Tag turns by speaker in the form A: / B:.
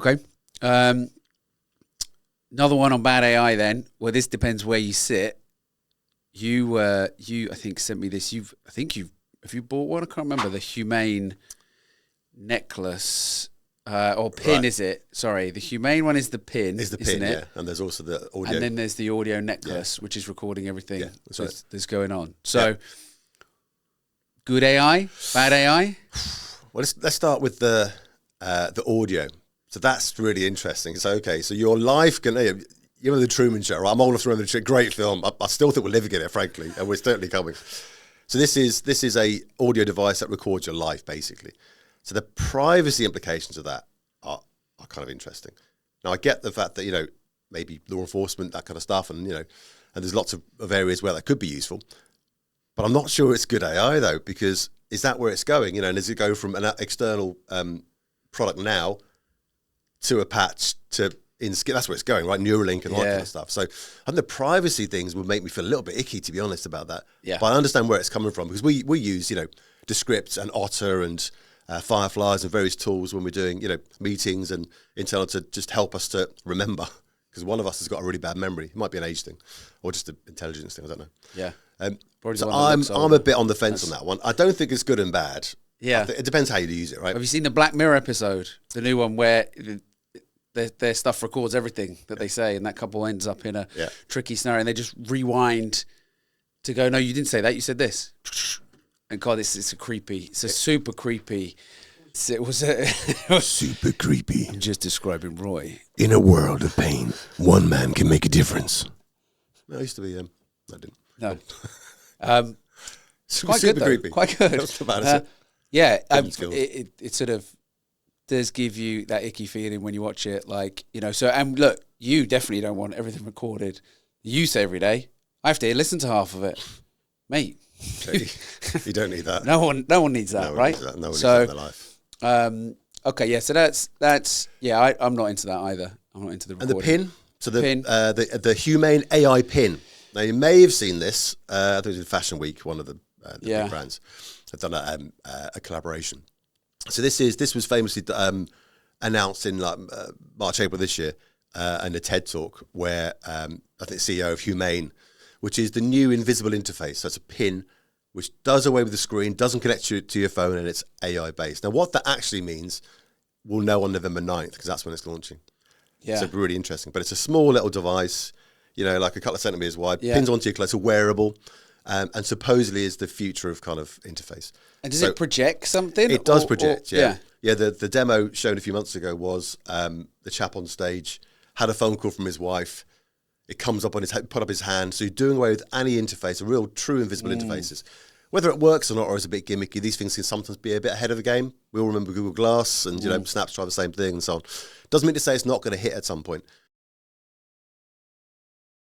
A: Okay. Another one on bad AI then. Well, this depends where you sit. You I think sent me this. Have you bought one? I can't remember. The Humane necklace or pin, right. Is it? Sorry, the Humane one is the pin.
B: Is the pin, isn't it? Yeah. And there's also the audio.
A: And then there's the audio necklace, which is recording everything that's going on. So, good AI, bad AI?
B: Well, let's start with the audio. So that's really interesting. So, so your life can... You know the Truman Show, right? I'm old enough to remember the Truman. Great film. I still think we're living in it, frankly, and we're certainly coming. So this is a audio device that records your life, basically. So the privacy implications of that are kind of interesting. Now I get the fact that maybe law enforcement, that kind of stuff, and and there's lots of areas where that could be useful, but I'm not sure it's good AI though, because is that where it's going? And does it go from an external product now to a patch to in skin? That's where it's going, right? Neuralink and all that kind of stuff. So I think the privacy things would make me feel a little bit icky, to be honest, about that. Yeah. But I understand where it's coming from, because we use, Descript and Otter and Fireflies and various tools when we're doing, meetings and internal to just help us to remember, because one of us has got a really bad memory. It might be an age thing or just an intelligence thing. I don't know.
A: Yeah.
B: So I'm a bit on the fence on that one. I don't think it's good and bad.
A: Yeah.
B: It depends how you use it, right?
A: Have you seen the Black Mirror episode, the new one where their stuff records everything that they say, and that couple ends up in a tricky scenario, and they just rewind to go, no, you didn't say that, you said this. And God, it's a super creepy. It was
B: super creepy.
A: I'm just describing Roy.
B: In a world of pain, one man can make a difference. I used to be I didn't.
A: No. It's quite good though. Creepy. Quite good.
B: That's about it.
A: It sort of does give you that icky feeling when you watch it, so, and look, you definitely don't want everything recorded. You say every day, I have to listen to half of it. Mate.
B: You don't need that.
A: No one needs that, right?
B: No one needs that in their life.
A: So I'm not into that either. I'm not into the recording.
B: And the pin? So the Humane AI pin. Now, you may have seen this. I think it was in Fashion Week, one of the big brands have done a collaboration. So this was famously announced in March, April this year in a TED Talk where I think CEO of Humane, which is the new invisible interface. So it's a pin which does away with the screen, doesn't connect you to your phone, and it's AI-based. Now, what that actually means, we'll know on November 9th, because that's when it's launching. Yeah. So really interesting. But it's a small little device, like a couple of centimeters wide, pins onto your clothes, it's a wearable, and supposedly is the future of kind of interface.
A: And does it project something?
B: It does project, yeah. The demo shown a few months ago was the chap on stage had a phone call from his wife. It comes up on put up his hand. So you're doing away with any interface, a real true invisible interfaces. Whether it works or not, or is a bit gimmicky, these things can sometimes be a bit ahead of the game. We all remember Google Glass and, Snaps try the same thing and so on. Doesn't mean to say it's not going to hit at some point.